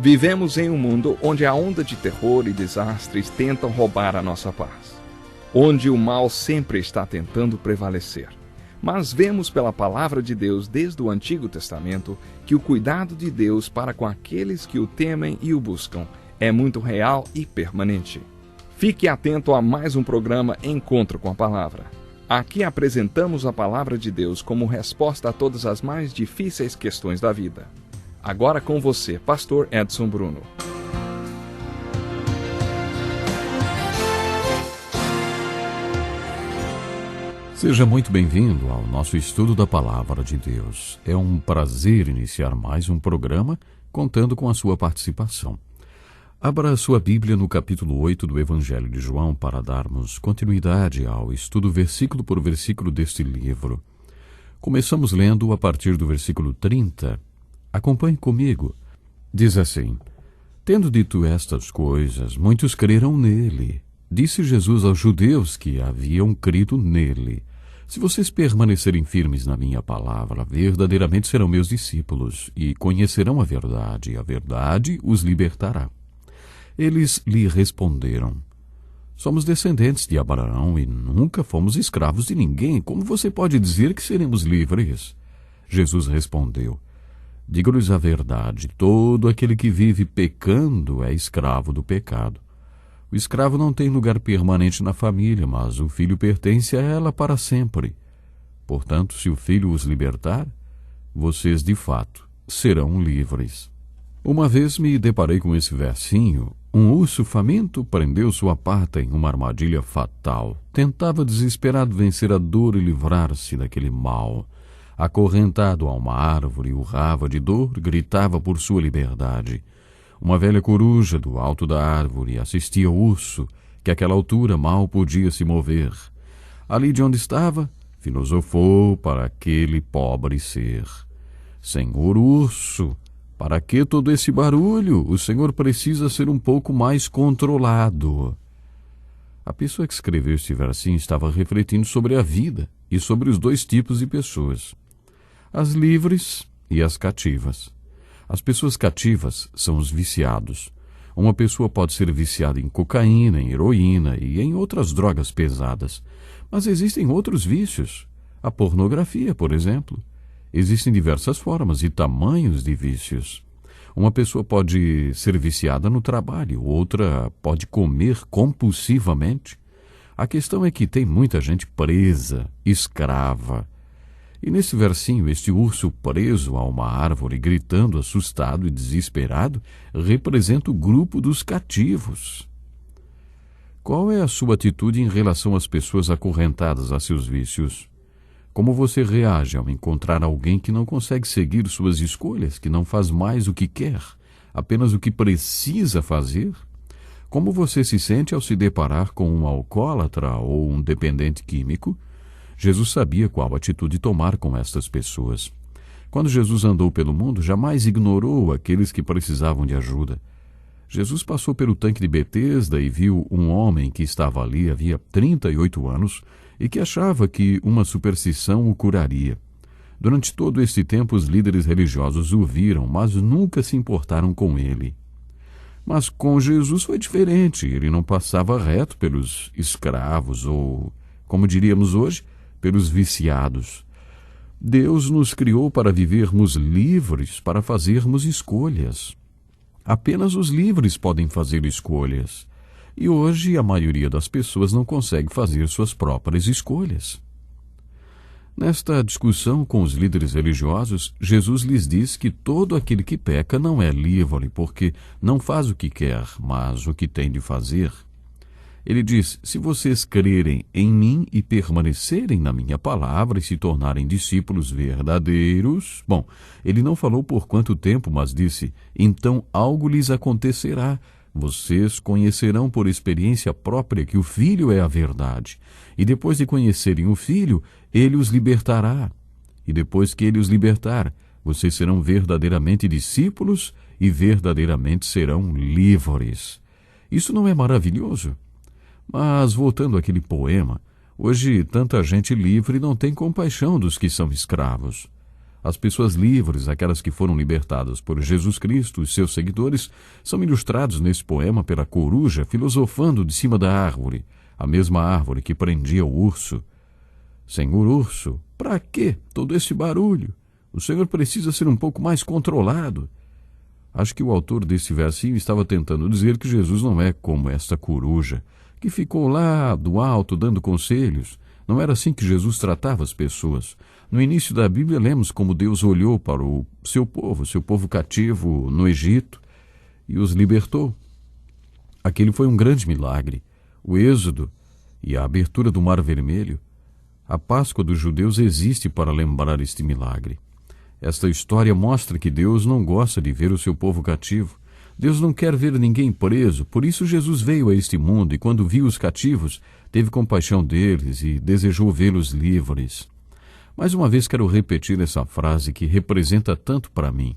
Vivemos em um mundo onde a onda de terror e desastres tentam roubar a nossa paz, onde o mal sempre está tentando prevalecer. Mas vemos pela palavra de Deus desde o Antigo Testamento que o cuidado de Deus para com aqueles que o temem e o buscam é muito real e permanente. Fique atento a mais um programa Encontro com a Palavra. Aqui apresentamos a palavra de Deus como resposta a todas as mais difíceis questões da vida. Agora com você, Pastor Edson Bruno. Seja muito bem-vindo ao nosso estudo da Palavra de Deus. É um prazer iniciar mais um programa contando com a sua participação. Abra sua Bíblia no capítulo 8 do Evangelho de João para darmos continuidade ao estudo versículo por versículo deste livro. Começamos lendo a partir do versículo 30. Acompanhe comigo. Diz assim: Tendo dito estas coisas, muitos creram nele. Disse Jesus aos judeus que haviam crido nele: Se vocês permanecerem firmes na minha palavra, verdadeiramente serão meus discípulos e conhecerão a verdade os libertará. Eles lhe responderam: Somos descendentes de Abraão e nunca fomos escravos de ninguém. Como você pode dizer que seremos livres? Jesus respondeu: Digo-lhes a verdade, todo aquele que vive pecando é escravo do pecado. O escravo não tem lugar permanente na família, mas o filho pertence a ela para sempre. Portanto, se o filho os libertar, vocês de fato serão livres. Uma vez me deparei com esse versinho. Um urso faminto prendeu sua pata em uma armadilha fatal. Tentava desesperado vencer a dor e livrar-se daquele mal. Acorrentado a uma árvore, urrava de dor, gritava por sua liberdade. Uma velha coruja do alto da árvore assistia ao urso, que àquela altura mal podia se mover. Ali de onde estava, filosofou para aquele pobre ser: Senhor urso, para que todo esse barulho? O senhor precisa ser um pouco mais controlado. A pessoa que escreveu este versinho estava refletindo sobre a vida e sobre os dois tipos de pessoas: as livres e as cativas. As pessoas cativas são os viciados. Uma pessoa pode ser viciada em cocaína, em heroína e em outras drogas pesadas. Mas existem outros vícios. A pornografia, por exemplo. Existem diversas formas e tamanhos de vícios. Uma pessoa pode ser viciada no trabalho, outra pode comer compulsivamente. A questão é que tem muita gente presa, escrava. E nesse versinho, este urso preso a uma árvore, gritando assustado e desesperado, representa o grupo dos cativos. Qual é a sua atitude em relação às pessoas acorrentadas a seus vícios? Como você reage ao encontrar alguém que não consegue seguir suas escolhas, que não faz mais o que quer, apenas o que precisa fazer? Como você se sente ao se deparar com um alcoólatra ou um dependente químico? Jesus sabia qual atitude tomar com estas pessoas. Quando Jesus andou pelo mundo, jamais ignorou aqueles que precisavam de ajuda. Jesus passou pelo tanque de Betesda e viu um homem que estava ali havia 38 anos e que achava que uma superstição o curaria. Durante todo este tempo, os líderes religiosos o viram, mas nunca se importaram com ele. Mas com Jesus foi diferente. Ele não passava reto pelos escravos ou, como diríamos hoje, pelos viciados. Deus nos criou para vivermos livres, para fazermos escolhas. Apenas os livres podem fazer escolhas. E hoje a maioria das pessoas não consegue fazer suas próprias escolhas. Nesta discussão com os líderes religiosos, Jesus lhes diz que todo aquele que peca não é livre, porque não faz o que quer, mas o que tem de fazer. Ele diz: se vocês crerem em mim e permanecerem na minha palavra e se tornarem discípulos verdadeiros... Bom, ele não falou por quanto tempo, mas disse: então algo lhes acontecerá. Vocês conhecerão por experiência própria que o Filho é a verdade. E depois de conhecerem o Filho, ele os libertará. E depois que ele os libertar, vocês serão verdadeiramente discípulos e verdadeiramente serão livres. Isso não é maravilhoso? Mas, voltando àquele poema, hoje tanta gente livre não tem compaixão dos que são escravos. As pessoas livres, aquelas que foram libertadas por Jesus Cristo e seus seguidores, são ilustrados nesse poema pela coruja filosofando de cima da árvore, a mesma árvore que prendia o urso. Senhor urso, para que todo esse barulho? O senhor precisa ser um pouco mais controlado. Acho que o autor desse versinho estava tentando dizer que Jesus não é como esta coruja, que ficou lá do alto dando conselhos. Não era assim que Jesus tratava as pessoas. No início da Bíblia, lemos como Deus olhou para o seu povo cativo no Egito, e os libertou. Aquele foi um grande milagre. O Êxodo e a abertura do Mar Vermelho. A Páscoa dos judeus existe para lembrar este milagre. Esta história mostra que Deus não gosta de ver o seu povo cativo. Deus não quer ver ninguém preso, por isso Jesus veio a este mundo e, quando viu os cativos, teve compaixão deles e desejou vê-los livres. Mais uma vez quero repetir essa frase que representa tanto para mim.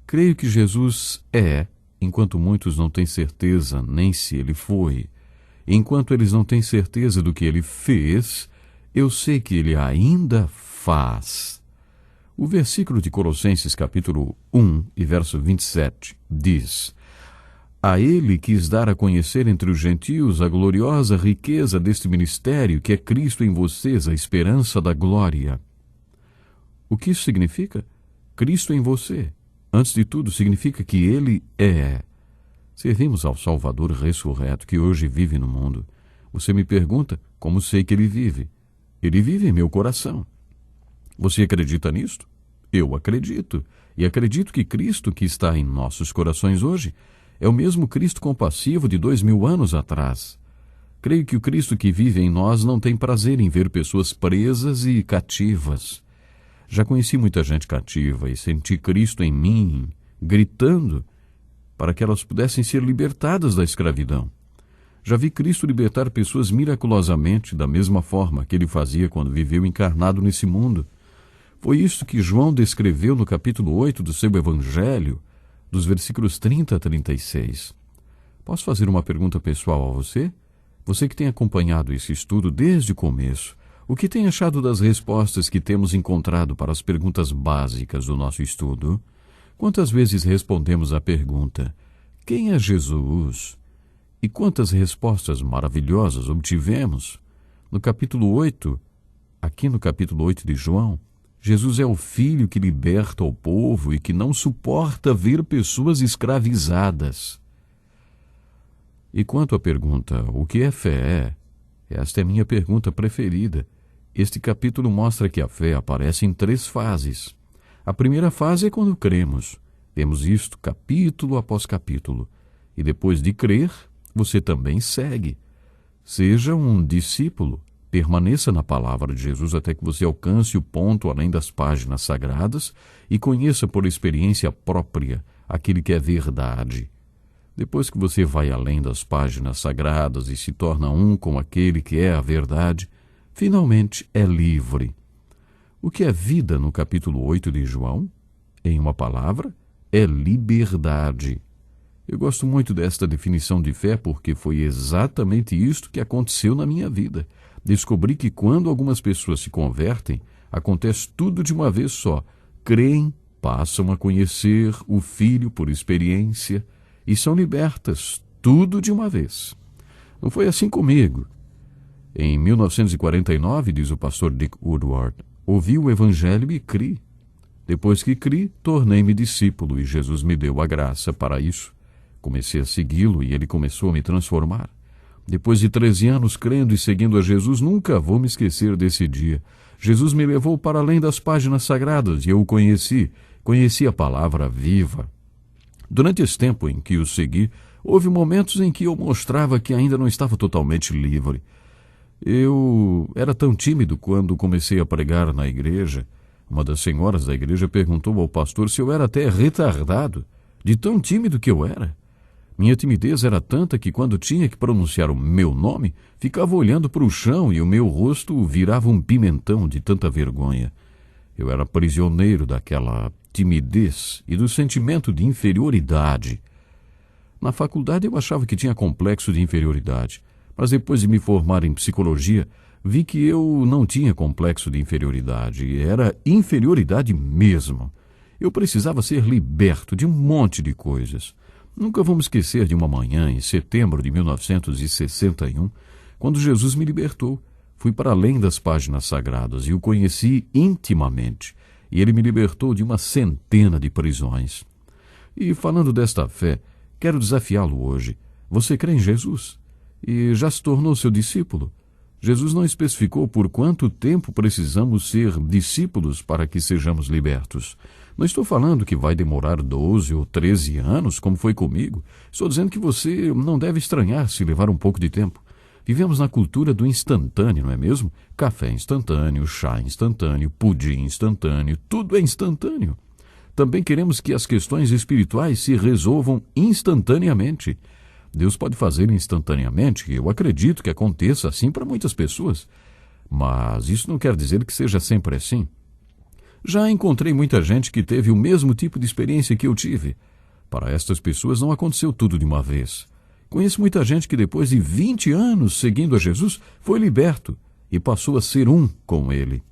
Creio que Jesus é, enquanto muitos não têm certeza nem se ele foi. Enquanto eles não têm certeza do que ele fez, eu sei que ele ainda faz. O versículo de Colossenses capítulo 1 e verso 27 diz: A ele quis dar a conhecer entre os gentios a gloriosa riqueza deste ministério, que é Cristo em vocês, a esperança da glória. O que isso significa? Cristo em você. Antes de tudo, significa que ele é. Servimos ao Salvador ressurreto que hoje vive no mundo. Você me pergunta como sei que ele vive. Ele vive em meu coração. Você acredita nisto? Eu acredito. E acredito que Cristo que está em nossos corações hoje é o mesmo Cristo compassivo de 2000 anos atrás. Creio que o Cristo que vive em nós não tem prazer em ver pessoas presas e cativas. Já conheci muita gente cativa e senti Cristo em mim, gritando para que elas pudessem ser libertadas da escravidão. Já vi Cristo libertar pessoas miraculosamente, da mesma forma que ele fazia quando viveu encarnado nesse mundo. Foi isso que João descreveu no capítulo 8 do seu Evangelho, dos versículos 30 a 36. Posso fazer uma pergunta pessoal a você? Você que tem acompanhado esse estudo desde o começo, o que tem achado das respostas que temos encontrado para as perguntas básicas do nosso estudo? Quantas vezes respondemos à pergunta: quem é Jesus? E quantas respostas maravilhosas obtivemos? No capítulo 8, aqui no capítulo 8 de João, Jesus é o Filho que liberta o povo e que não suporta ver pessoas escravizadas. E quanto à pergunta, o que é fé? Esta é minha pergunta preferida. Este capítulo mostra que a fé aparece em 3 fases. A primeira fase é quando cremos. Vemos isto capítulo após capítulo. E depois de crer, você também segue. Seja um discípulo. Permaneça na palavra de Jesus até que você alcance o ponto além das páginas sagradas e conheça por experiência própria aquele que é verdade. Depois que você vai além das páginas sagradas e se torna um com aquele que é a verdade, finalmente é livre. O que é vida no capítulo 8 de João? Em uma palavra, é liberdade. Eu gosto muito desta definição de fé porque foi exatamente isto que aconteceu na minha vida. Descobri que quando algumas pessoas se convertem, acontece tudo de uma vez só. Creem, passam a conhecer o Filho por experiência e são libertas, tudo de uma vez. Não foi assim comigo. Em 1949, diz o pastor Dick Woodward, ouvi o Evangelho e criei. Depois que criei, tornei-me discípulo e Jesus me deu a graça para isso. Comecei a segui-lo e ele começou a me transformar. Depois de 13 anos crendo e seguindo a Jesus, nunca vou me esquecer desse dia. Jesus me levou para além das páginas sagradas e eu o conheci a palavra viva. Durante esse tempo em que o segui, houve momentos em que eu mostrava que ainda não estava totalmente livre. Eu era tão tímido quando comecei a pregar na igreja. Uma das senhoras da igreja perguntou ao pastor se eu era até retardado, de tão tímido que eu era. Minha timidez era tanta que quando tinha que pronunciar o meu nome, ficava olhando para o chão e o meu rosto virava um pimentão de tanta vergonha. Eu era prisioneiro daquela timidez e do sentimento de inferioridade. Na faculdade eu achava que tinha complexo de inferioridade, mas depois de me formar em psicologia, Vi que eu não tinha complexo de inferioridade, era inferioridade mesmo. Eu precisava ser liberto de um monte de coisas. Nunca vou me esquecer de uma manhã, em setembro de 1961, quando Jesus me libertou. Fui para além das páginas sagradas e o conheci intimamente, e ele me libertou de uma centena de prisões. E falando desta fé, quero desafiá-lo hoje. Você crê em Jesus? E já se tornou seu discípulo? Jesus não especificou por quanto tempo precisamos ser discípulos para que sejamos libertos. Não estou falando que vai demorar 12 ou 13 anos, como foi comigo. Estou dizendo que você não deve estranhar se levar um pouco de tempo. Vivemos na cultura do instantâneo, não é mesmo? Café instantâneo, chá instantâneo, pudim instantâneo, tudo é instantâneo. Também queremos que as questões espirituais se resolvam instantaneamente. Deus pode fazer instantaneamente, e eu acredito que aconteça assim para muitas pessoas. Mas isso não quer dizer que seja sempre assim. Já encontrei muita gente que teve o mesmo tipo de experiência que eu tive. Para estas pessoas não aconteceu tudo de uma vez. Conheço muita gente que depois de 20 anos seguindo a Jesus foi liberto e passou a ser um com ele.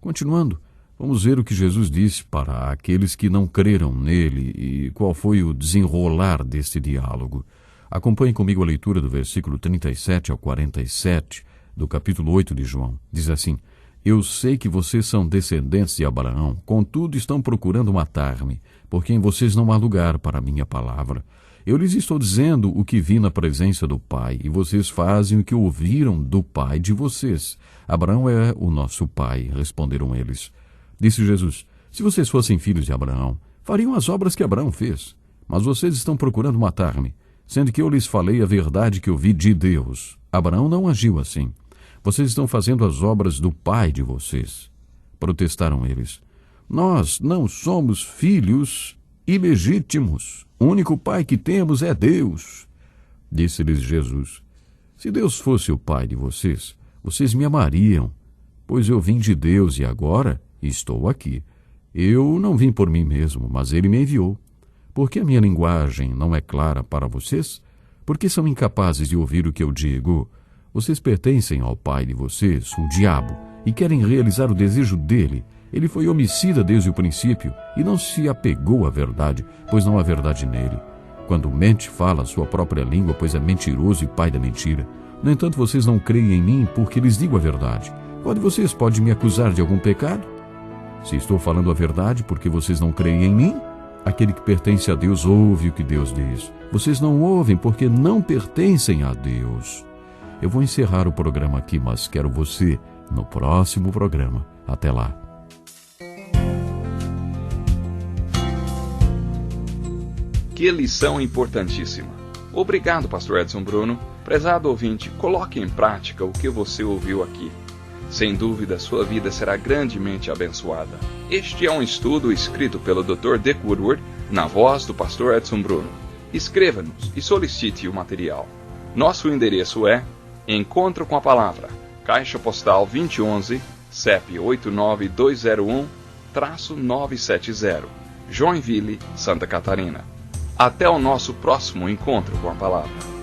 Continuando, vamos ver o que Jesus disse para aqueles que não creram nele e qual foi o desenrolar deste diálogo. Acompanhe comigo a leitura do versículo 37 ao 47 do capítulo 8 de João. Diz assim: Eu sei que vocês são descendentes de Abraão, contudo estão procurando matar-me, porque em vocês não há lugar para a minha palavra. Eu lhes estou dizendo o que vi na presença do Pai, e vocês fazem o que ouviram do pai de vocês. Abraão é o nosso pai, responderam eles. Disse Jesus: Se vocês fossem filhos de Abraão, fariam as obras que Abraão fez. Mas vocês estão procurando matar-me, sendo que eu lhes falei a verdade que ouvi de Deus. Abraão não agiu assim. Vocês estão fazendo as obras do pai de vocês. Protestaram eles. Nós não somos filhos ilegítimos. O único pai que temos é Deus. Disse-lhes Jesus: Se Deus fosse o pai de vocês, vocês me amariam, pois eu vim de Deus e agora estou aqui. Eu não vim por mim mesmo, mas ele me enviou. Por que a minha linguagem não é clara para vocês? Por que são incapazes de ouvir o que eu digo? Vocês pertencem ao pai de vocês, o diabo, e querem realizar o desejo dele. Ele foi homicida desde o princípio e não se apegou à verdade, pois não há verdade nele. Quando mente, fala a sua própria língua, pois é mentiroso e pai da mentira. No entanto, vocês não creem em mim porque lhes digo a verdade. Qual de vocês pode me acusar de algum pecado? Se estou falando a verdade porque vocês não creem em mim, aquele que pertence a Deus ouve o que Deus diz. Vocês não ouvem porque não pertencem a Deus. Eu vou encerrar o programa aqui, mas quero você no próximo programa. Até lá. Que lição importantíssima. Obrigado, pastor Edson Bruno. Prezado ouvinte, coloque em prática o que você ouviu aqui. Sem dúvida, sua vida será grandemente abençoada. Este é um estudo escrito pelo Dr. Dick Woodward, na voz do pastor Edson Bruno. Escreva-nos e solicite o material. Nosso endereço é Encontro com a Palavra, Caixa Postal 2011, CEP 89201-970, Joinville, Santa Catarina. Até o nosso próximo encontro com a Palavra.